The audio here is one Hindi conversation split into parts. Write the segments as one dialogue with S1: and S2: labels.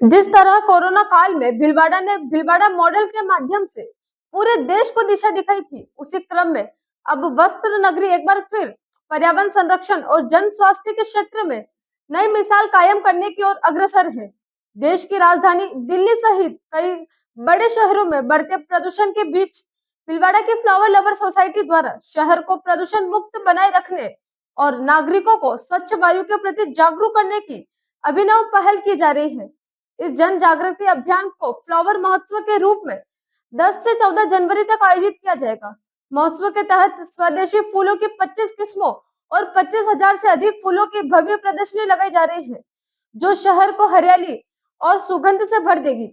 S1: जिस तरह कोरोना काल में भीलवाड़ा ने भीलवाड़ा मॉडल के माध्यम से पूरे देश को दिशा दिखाई थी, उसी क्रम में अब वस्त्र नगरी एक बार फिर पर्यावरण संरक्षण और जन स्वास्थ्य के क्षेत्र में नई मिसाल कायम करने की ओर अग्रसर है। देश की राजधानी दिल्ली सहित कई बड़े शहरों में बढ़ते प्रदूषण के बीच भीलवाड़ा की फ्लावर लवर सोसाइटी द्वारा शहर को प्रदूषण मुक्त बनाए रखने और नागरिकों को स्वच्छ वायु के प्रति जागरूक करने की अभिनव पहल की जा रही है। इस जन जागृति अभियान को फ्लावर महोत्सव के रूप में 10 से 14 जनवरी तक आयोजित किया जाएगा। महोत्सव के तहत स्वदेशी फूलों की 25 किस्मों और 25,000 से अधिक फूलों की भव्य प्रदर्शनी लगाई जा रही है, जो शहर को हरियाली और सुगंध से भर देगी।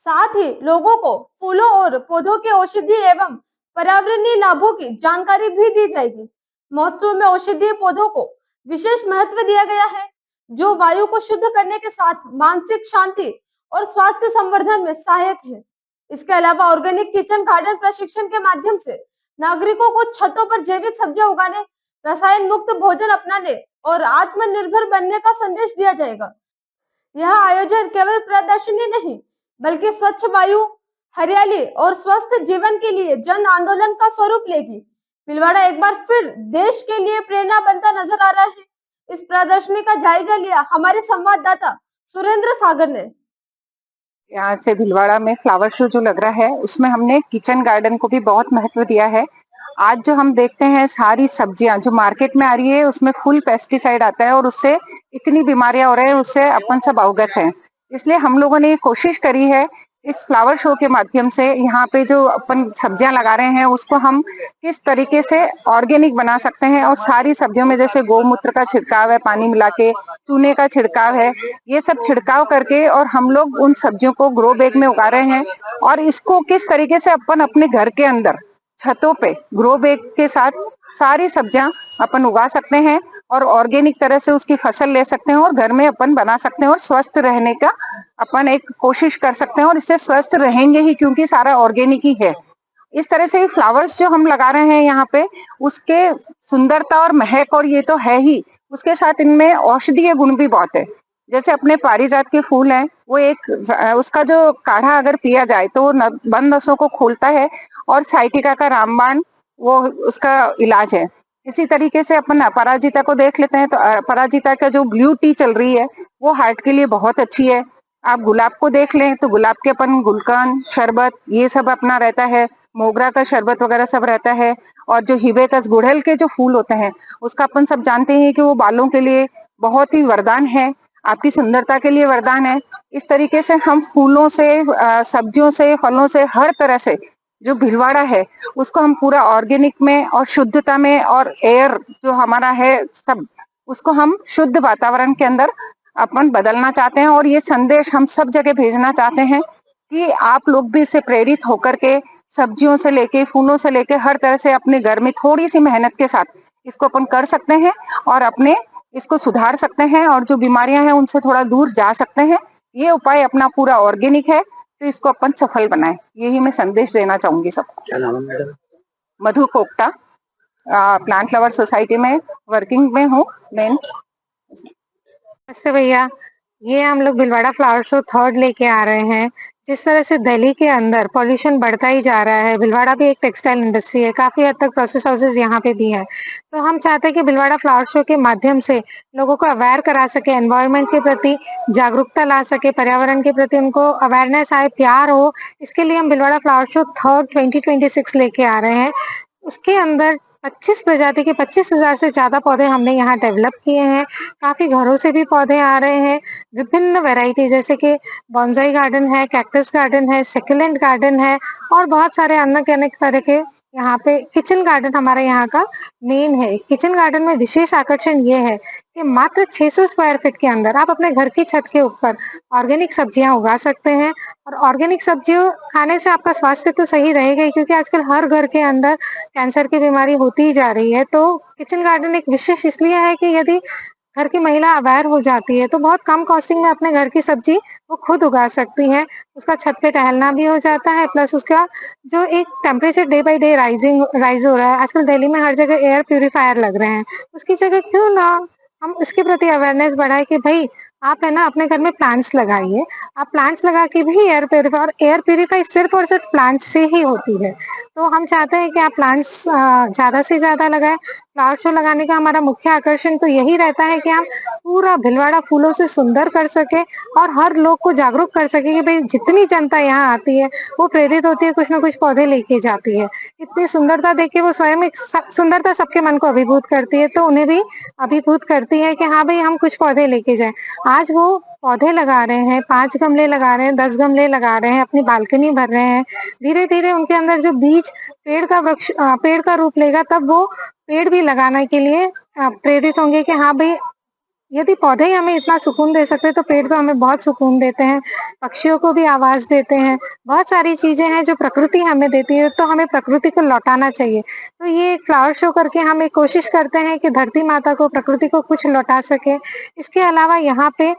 S1: साथ ही लोगों को फूलों और पौधों के औषधीय एवं पर्यावरणीय लाभों की जानकारी भी दी जाएगी। महोत्सव में औषधीय पौधों को विशेष महत्व दिया गया है, जो वायु को शुद्ध करने के साथ मानसिक शांति और स्वास्थ्य संवर्धन में सहायक है। इसके अलावा ऑर्गेनिक किचन गार्डन प्रशिक्षण के माध्यम से नागरिकों को छतों पर जैविक सब्जियां उगाने, रसायन मुक्त भोजन अपनाने और आत्मनिर्भर बनने का संदेश दिया जाएगा। यह आयोजन केवल प्रदर्शनी नहीं, बल्कि स्वच्छ वायु, हरियाली और स्वस्थ जीवन के लिए जन आंदोलन का स्वरूप लेगी। भीलवाड़ा एक बार फिर देश के लिए प्रेरणा बनता नजर आ रहा है। इस प्रदर्शनी का जायजा लिया हमारे संवाददाता सुरेंद्र सागर ने।
S2: यहाँ से भीलवाड़ा में फ्लावर शो जो लग रहा है उसमें हमने किचन गार्डन को भी बहुत महत्व दिया है। आज जो हम देखते हैं सारी सब्जियां जो मार्केट में आ रही है उसमें फुल पेस्टिसाइड आता है और उससे इतनी बीमारियां हो रही है, उससे अपन सब अवगत हैं। इसलिए हम लोगों ने ये कोशिश करी है इस फ्लावर शो के माध्यम से यहाँ पे जो अपन सब्जियां लगा रहे हैं उसको हम किस तरीके से ऑर्गेनिक बना सकते हैं। और सारी सब्जियों में जैसे गौमूत्र का छिड़काव है, पानी मिला के चूने का छिड़काव है, ये सब छिड़काव करके और हम लोग उन सब्जियों को ग्रो बैग में उगा रहे हैं। और इसको किस तरीके से अपन अपने घर के अंदर छतों पे ग्रो बैग के साथ सारी सब्जियां अपन उगा सकते हैं और ऑर्गेनिक तरह से उसकी फसल ले सकते हैं और घर में अपन बना सकते हैं और स्वस्थ रहने का अपन एक कोशिश कर सकते हैं। और इससे स्वस्थ रहेंगे ही क्योंकि सारा ऑर्गेनिक ही है। इस तरह से फ्लावर्स जो हम लगा रहे हैं यहाँ पे उसके सुंदरता और महक और ये तो है ही, उसके साथ इनमें औषधीय गुण भी बहुत है। जैसे अपने पारिजात के फूल हैं वो एक उसका जो काढ़ा अगर पिया जाए तो वो बंद नसों को खोलता है और साइटिका का रामबाण वो उसका इलाज है। इसी तरीके से अपन अपराजिता को देख लेते हैं तो अपराजिता का जो ब्लू टी चल रही है वो हार्ट के लिए बहुत अच्छी है। आप गुलाब को देख लें तो गुलाब के अपन गुलकंद, शरबत ये सब अपना रहता है, मोगरा का शरबत वगैरह सब रहता है। और जो हिबिस्कस गुड़हल के जो फूल होते हैं उसका अपन सब जानते हैं कि वो बालों के लिए बहुत ही वरदान है, आपकी सुंदरता के लिए वरदान है। इस तरीके से हम फूलों से, सब्जियों से, फलों से, हर तरह से जो भीलवाड़ा है उसको हम पूरा ऑर्गेनिक में और शुद्धता में और एयर जो हमारा है सब उसको हम शुद्ध वातावरण के अंदर अपन बदलना चाहते हैं। और ये संदेश हम सब जगह भेजना चाहते हैं कि आप लोग भी इससे प्रेरित होकर के सब्जियों से लेके फूलों से लेके हर तरह से अपने घर में थोड़ी सी मेहनत के साथ इसको अपन कर सकते हैं और अपने इसको सुधार सकते हैं और जो बीमारियां हैं उनसे थोड़ा दूर जा सकते हैं। ये उपाय अपना पूरा ऑर्गेनिक है तो इसको अपन सफल बनाएं, यही मैं संदेश देना चाहूंगी सबको।
S3: क्या नाम है मैडम?
S2: मधु कोप्ता, प्लांट लवर सोसाइटी में वर्किंग में हूँ मेन।
S4: नमस्ते भैया, ये हम लोग भीलवाड़ा फ्लावर शो थर्ड लेके आ रहे हैं। जिस तरह से दिल्ली के अंदर पॉल्यूशन बढ़ता ही जा रहा है, भीलवाड़ा भी एक टेक्सटाइल इंडस्ट्री है, काफी हद तक प्रोसेस हाउसेस यहाँ पे भी है। तो हम चाहते हैं कि भीलवाड़ा फ्लावर शो के माध्यम से लोगों को अवेयर करा सके, एनवायरनमेंट के प्रति जागरूकता ला सके, पर्यावरण के प्रति उनको अवेयरनेस आए, प्यार हो। इसके लिए हम भीलवाड़ा फ्लावर शो थर्ड 2026 लेके आ रहे हैं। उसके अंदर 25 प्रजाति के 25,000 से ज्यादा पौधे हमने यहाँ डेवलप किए हैं। काफी घरों से भी पौधे आ रहे हैं, विभिन्न वैरायटी जैसे कि बॉन्साई गार्डन है, कैक्टस गार्डन है, सेकुलेंट गार्डन है और बहुत सारे अनेक तरह के यहाँ पे किचन गार्डन हमारे यहाँ का मेन है। किचन गार्डन में विशेष आकर्षण ये है कि मात्र 600 स्क्वायर फीट के अंदर आप अपने घर की छत के ऊपर ऑर्गेनिक सब्जियां उगा सकते हैं। और ऑर्गेनिक सब्जियों खाने से आपका स्वास्थ्य तो सही रहेगा ही, क्योंकि आजकल हर घर के अंदर कैंसर की बीमारी होती ही जा रही है। तो किचन गार्डन एक विशेष इसलिए है कि यदि घर की महिला अवेयर हो जाती है तो बहुत कम कॉस्टिंग में अपने घर की सब्जी वो खुद उगा सकती है। उसका छत पे टहलना भी हो जाता है, प्लस उसका जो एक temperature day by day rise हो रहा है। आजकल दिल्ली में हर जगह एयर प्यूरिफायर लग रहे हैं, उसकी जगह क्यों ना हम इसके प्रति अवेयरनेस बढ़ाए कि भाई आप है ना अपने घर में प्लांट्स लगाइए। आप प्लांट्स लगा के भी एयर प्यूरिफाई सिर्फ और सिर्फ प्लांट्स से ही होती है। तो हम चाहते हैं कि आप प्लांट्स ज़्यादा से ज़्यादा लगाएँ। फ्लावर शो लगाने का हमारा मुख्य आकर्षण तो यही रहता है कि हम पूरा भीलवाड़ा फूलों से सुंदर कर सकें और हर लोग को जागरूक कर सकें कि भई जितनी जनता यहाँ आती है, वो प्रेरित होती है, कुछ न कुछ पौधे लेके जाती है। इतनी सुंदरता देख के वो स्वयं एक सुंदरता सबके मन को अभिभूत करती है, तो उन्हें भी अभिभूत करती है कि हाँ भई हम कुछ पौधे लेके जाएँ। आज वो पौधे लगा रहे हैं, 5 गमले लगा रहे हैं, 10 गमले लगा रहे हैं, अपनी बालकनी भर रहे हैं। धीरे-धीरे उनके अंदर जो बीज पेड़ का रूप लेगा, तब वो पेड़ भी लगाने के लिए प्रेरित होंगे कि हाँ भई यदि पौधे ही हमें इतना सुकून दे सकते हैं, तो पेड़ तो हमें बहुत सुकून देते हैं, पक्षियों को भी आवाज़ देते हैं। बहुत सारी चीज़ें हैं जो प्रकृति हमें देती है, तो हमें प्रकृति को लौटाना चाहिए। तो ये एक फ्लावर शो करके हम एक कोशिश करते हैं कि धरती माता को, प्रकृति को कुछ लौटा सकें। इसके अलावा यहाँ पे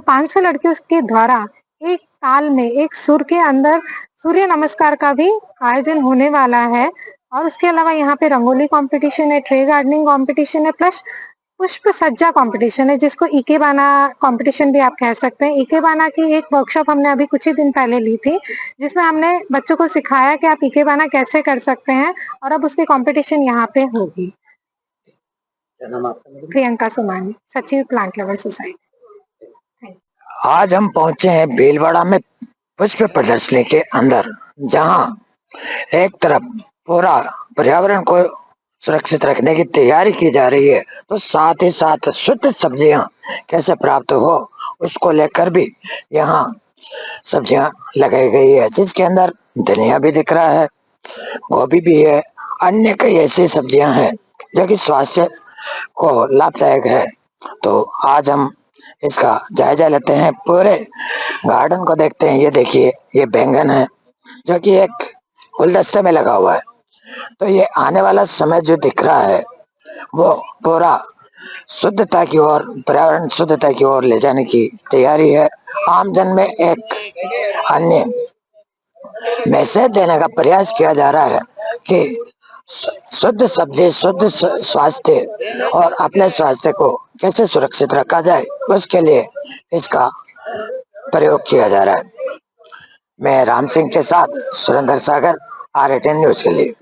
S4: 500 लड़कियों के द्वारा एक ताल में, एक सुर के अंदर सूर्य नमस्कार का भी आयोजन होने वाला है और उसके अलावा यहाँ पे रंगोली कॉम्पिटिशन है, ट्री गार्डनिंग कॉम्पिटिशन है, प्लस पुष्प सज्जा कॉम्पिटिशन है, जिसको इकेबाना कॉम्पिटिशन भी आप कह सकते हैं। इकेबाना की एक वर्कशॉप हमने अभी कुछ ही दिन पहले ली थी, जिसमें हमने बच्चों को सिखाया कि आप इकेबाना कैसे कर सकते हैं और अब उसकी कॉम्पिटिशन यहाँ पे होगी।
S3: क्या नाम है आपका मैडम?
S4: प्रियंका सोमानी, सचिव प्लांट लवर सोसाइटी।
S3: आज हम पहुंचे हैं भीलवाड़ा में पुष्प प्रदर्शनी के अंदर, जहां एक तरफ पूरा पर्यावरण को सुरक्षित रखने की तैयारी की जा रही है, तो साथ ही साथ शुद्ध सब्जियां कैसे प्राप्त हो उसको लेकर भी यहाँ सब्जियां लगाई गई है, जिसके अंदर धनिया भी दिख रहा है, गोभी भी है, अन्य कई ऐसी सब्जियां हैं जो कि स्वास्थ्य को लाभदायक है। तो आज हम इसका जायजा लेते हैं, पूरे गार्डन को देखते हैं। ये देखिए, ये बैंगन है जो कि एक गुलदस्ते में लगा हुआ है। तो ये आने वाला समय जो दिख रहा है वो पूरा शुद्धता की ओर, पर्यावरण शुद्धता की ओर ले जाने की तैयारी है। आमजन में एक अन्य मैसेज देने का प्रयास किया जा रहा है कि शुद्ध सब्जी, शुद्ध स्वास्थ्य और अपने स्वास्थ्य को कैसे सुरक्षित रखा जाए, उसके लिए इसका प्रयोग किया जा रहा है। मैं राम सिंह के साथ सुरेंद्र सागर, RATN न्यूज के लिए।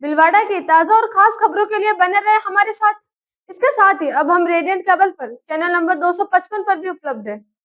S1: भीलवाड़ा की ताजा और खास खबरों के लिए बने रहे हमारे साथ। इसके साथ ही अब हम रेडियंट केबल पर चैनल नंबर 255 पर भी उपलब्ध है।